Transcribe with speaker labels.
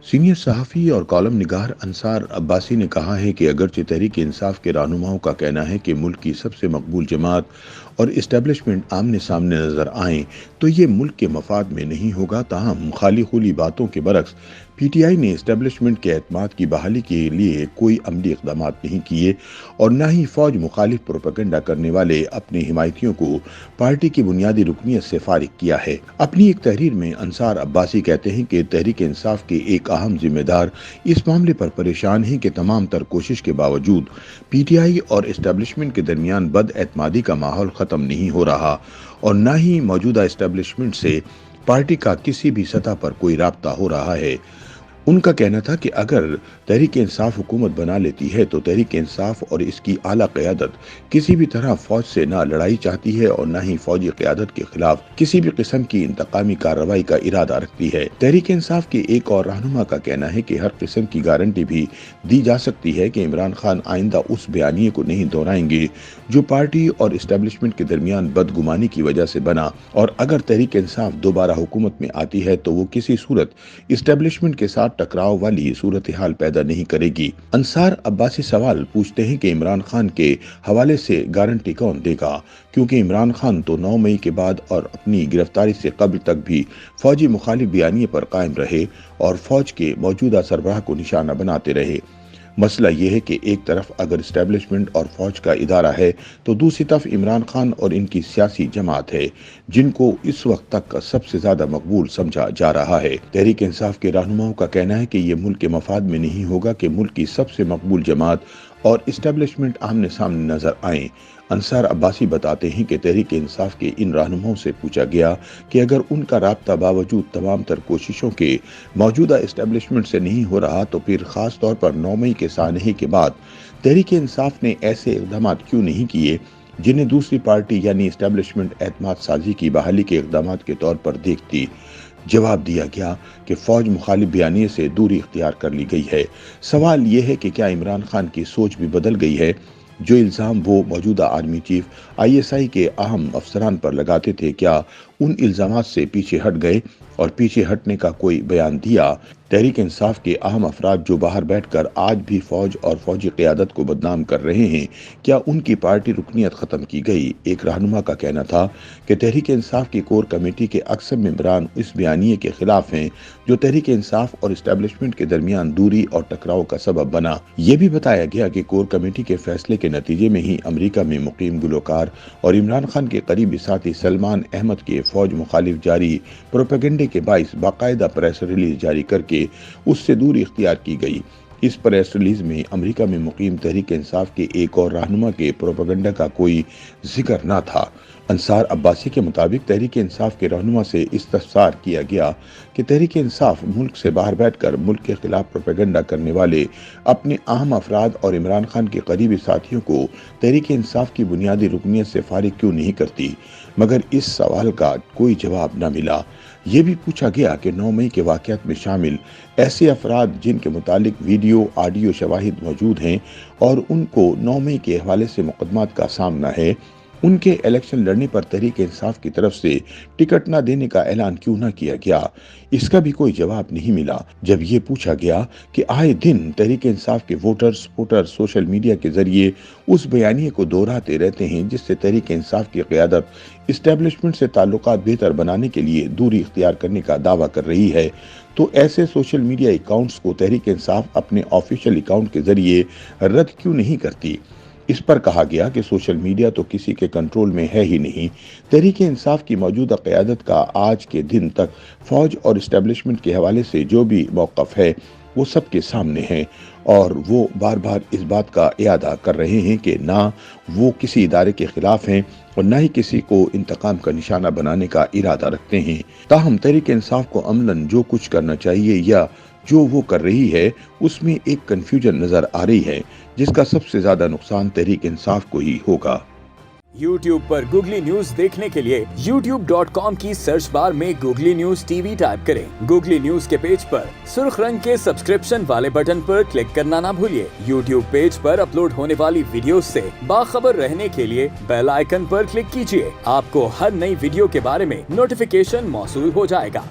Speaker 1: Senior صحافی اور column نگار انصار عباسی نے کہا ہے کہ اگرچہ تحریک انصاف کے رہنماؤں کا کہنا ہے کہ ملک کی سب سے مقبول جماعت اور اسٹیبلشمنٹ آمنے سامنے نظر آئیں تو یہ ملک کے مفاد میں نہیں ہوگا، تاہم خالی خولی باتوں کے برعکس پی ٹی آئی نے اسٹیبلشمنٹ کے اعتماد کی بحالی کے لیے کوئی عملی اقدامات نہیں کیے اور نہ ہی فوج مخالف پروپیگنڈا کرنے والے اپنے حمایتیوں کو پارٹی کی بنیادی رکنیت سے فارغ کیا ہے۔ اپنی ایک تحریر میں انصار عباسی کہتے ہیں کہ تحریک انصاف کے ایک اہم ذمہ دار اس معاملے پر پریشان ہیں کہ تمام تر کوشش کے باوجود پی ٹی آئی اور اسٹیبلشمنٹ کے درمیان بد اعتمادی کا ماحول ختم نہیں ہو رہا اور نہ ہی موجودہ اسٹیبلشمنٹ سے پارٹی کا کسی بھی سطح پر کوئی رابطہ ہو رہا ہے۔ ان کا کہنا تھا کہ اگر تحریک انصاف حکومت بنا لیتی ہے تو تحریک انصاف اور اس کی اعلیٰ قیادت کسی بھی طرح فوج سے نہ لڑائی چاہتی ہے اور نہ ہی فوجی قیادت کے خلاف کسی بھی قسم کی انتقامی کارروائی کا ارادہ رکھتی ہے۔ تحریک انصاف کے ایک اور رہنما کا کہنا ہے کہ ہر قسم کی گارنٹی بھی دی جا سکتی ہے کہ عمران خان آئندہ اس بیانیے کو نہیں دہرائیں گے جو پارٹی اور اسٹیبلشمنٹ کے درمیان بدگمانی کی وجہ سے بنا، اور اگر تحریک انصاف دوبارہ حکومت میں آتی ہے تو وہ کسی صورت اسٹیبلشمنٹ کے ساتھ ٹکراؤ والی صورتحال پیدا نہیں کرے گی۔ انصار عباسی سوال پوچھتے ہیں کہ عمران خان کے حوالے سے گارنٹی کون دے گا، کیونکہ عمران خان تو 9 مئی کے بعد اور اپنی گرفتاری سے قبل تک بھی فوجی مخالف بیانیے پر قائم رہے اور فوج کے موجودہ سربراہ کو نشانہ بناتے رہے۔ مسئلہ یہ ہے کہ ایک طرف اگر اسٹیبلشمنٹ اور فوج کا ادارہ ہے تو دوسری طرف عمران خان اور ان کی سیاسی جماعت ہے جن کو اس وقت تک سب سے زیادہ مقبول سمجھا جا رہا ہے۔ تحریک انصاف کے رہنماؤں کا کہنا ہے کہ یہ ملک کے مفاد میں نہیں ہوگا کہ ملک کی سب سے مقبول جماعت اور اسٹیبلشمنٹ آمنے سامنے نظر آئیں۔ انصار عباسی بتاتے ہیں کہ تحریک انصاف کے ان رہنماؤں سے پوچھا گیا کہ اگر ان کا رابطہ باوجود تمام تر کوششوں کے موجودہ اسٹیبلشمنٹ سے نہیں ہو رہا تو پھر خاص طور پر 9 مئی کے سانحے کے بعد تحریک انصاف نے ایسے اقدامات کیوں نہیں کیے جنہیں دوسری پارٹی یعنی اسٹیبلشمنٹ اعتماد سازی کی بحالی کے اقدامات کے طور پر دیکھتی۔ جواب دیا گیا کہ فوج مخالف بیانیے سے دوری اختیار کر لی گئی ہے۔ سوال یہ ہے کہ کیا عمران خان کی سوچ بھی بدل گئی ہے؟ جو الزام وہ موجودہ army chief I S I کے اہم افسران پر لگاتے تھے، کیا ان الزامات سے پیچھے ہٹ گئے اور پیچھے ہٹنے کا کوئی بیان دیا؟ تحریک انصاف کے اہم افراد جو باہر بیٹھ کر آج بھی فوج اور فوجی قیادت کو بدنام کر رہے ہیں، کیا ان کی پارٹی رکنیت ختم کی گئی؟ ایک رہنما کا کہنا تھا کہ تحریک انصاف کی کور کمیٹی کے اکثر ممبران اس بیانیے کے خلاف ہیں جو تحریک انصاف اور اسٹیبلشمنٹ کے درمیان دوری اور ٹکراؤ کا سبب بنا۔ یہ بھی بتایا گیا کہ کور کمیٹی کے فیصلے کے نتیجے میں ہی امریکہ میں مقیم گلوکار اور عمران خان کے قریبی ساتھی سلمان احمد کے فوج مخالف جاری پروپیگنڈے کے باعث باقاعدہ پریس ریلیز جاری کر کے اس سے دوری اختیار کی گئی۔ اس پریس ریلیز میں امریکہ میں مقیم تحریک انصاف کے ایک اور رہنما کے پروپیگنڈا کا کوئی ذکر نہ تھا۔ انصار عباسی کے مطابق تحریک انصاف کے رہنما سے استفسار کیا گیا کہ تحریک انصاف ملک سے باہر بیٹھ کر ملک کے خلاف پروپیگنڈا کرنے والے اپنے اہم افراد اور عمران خان کے قریبی ساتھیوں کو تحریک انصاف کی بنیادی رکنیت سے فارغ کیوں نہیں کرتی، مگر اس سوال کا کوئی جواب نہ ملا۔ یہ بھی پوچھا گیا کہ 9 مئی کے واقعات میں شامل ایسے افراد جن کے متعلق ویڈیو آڈیو شواہد موجود ہیں اور ان کو 9 مئی کے حوالے سے مقدمات کا سامنا ہے، ان کے الیکشن لڑنے پر تحریک انصاف کی طرف سے ٹکٹ نہ دینے کا اعلان کیوں نہ کیا گیا؟ اس کا بھی کوئی جواب نہیں ملا۔ جب یہ پوچھا گیا کہ آئے دن تحریک انصاف کے ووٹر سپورٹر سوشل میڈیا کے ذریعے اس بیانیے کو دہراتے رہتے ہیں جس سے تحریک انصاف کی قیادت اسٹیبلشمنٹ سے تعلقات بہتر بنانے کے لیے دوری اختیار کرنے کا دعویٰ کر رہی ہے، تو ایسے سوشل میڈیا اکاؤنٹس کو تحریک انصاف اپنے آفیشیل اکاؤنٹ کے ذریعے رد کیوں نہیں کرتی؟ اس پر کہا گیا کہ سوشل میڈیا تو کسی کے کنٹرول میں ہے ہی نہیں۔ تحریک انصاف کی موجودہ قیادت کا آج کے دن تک فوج اور اسٹیبلشمنٹ کے حوالے سے جو بھی موقف ہے وہ سب کے سامنے ہے، اور وہ بار بار اس بات کا اعادہ کر رہے ہیں کہ نہ وہ کسی ادارے کے خلاف ہیں اور نہ ہی کسی کو انتقام کا نشانہ بنانے کا ارادہ رکھتے ہیں۔ تاہم تحریک انصاف کو عملاً جو کچھ کرنا چاہیے یا جو وہ کر رہی ہے اس میں ایک کنفیوژن نظر آ رہی ہے جس کا سب سے زیادہ نقصان تحریک انصاف کو ہی ہوگا۔
Speaker 2: یوٹیوب پر گوگلی نیوز دیکھنے کے لیے youtube.com کی سرچ بار میں googly news T V type کریں۔ گوگلی نیوز کے پیج پر سرخ رنگ کے سبسکرپشن والے بٹن پر کلک کرنا نہ بھولیے۔ یوٹیوب پیج پر اپلوڈ ہونے والی ویڈیوز سے باخبر رہنے کے لیے بیل آئیکن پر کلک کیجیے۔ آپ کو ہر نئی ویڈیو کے بارے میں نوٹیفیکیشن موصول ہو جائے گا۔